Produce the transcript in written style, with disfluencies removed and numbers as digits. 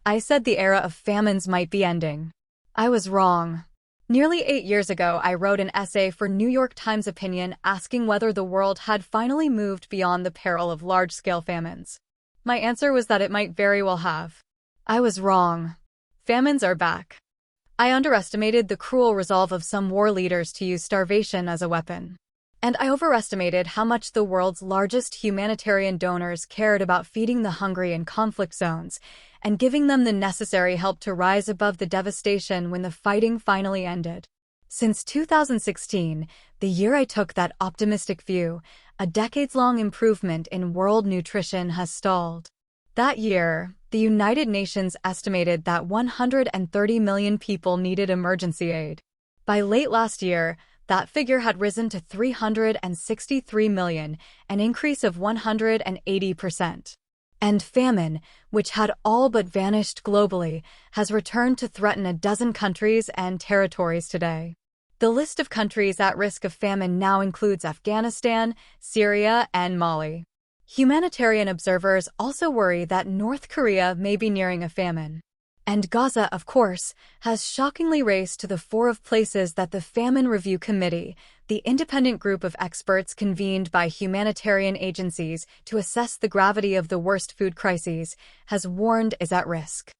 I said the era of famines might be ending. I was wrong. Nearly 8 years ago, I wrote an essay for New York Times Opinion asking whether the world had finally moved beyond the peril of large-scale famines. My answer was that it might very well have. I was wrong. Famines are back. I underestimated the cruel resolve of some war leaders to use starvation as a weapon. And I overestimated how much the world's largest humanitarian donors cared about feeding the hungry in conflict zones and giving them the necessary help to rise above the devastation when the fighting finally ended. Since 2016, the year I took that optimistic view, a decades-long improvement in world nutrition has stalled. That year, the United Nations estimated that 130 million people needed emergency aid. By late last year, that figure had risen to 363 million, an increase of 180%. And famine, which had all but vanished globally, has returned to threaten a dozen countries and territories today. The list of countries at risk of famine now includes Afghanistan, Syria, and Mali. Humanitarian observers also worry that North Korea may be nearing a famine. And Gaza, of course, has shockingly raced to the fore of places that the Famine Review Committee, the independent group of experts convened by humanitarian agencies to assess the gravity of the worst food crises, has warned is at risk.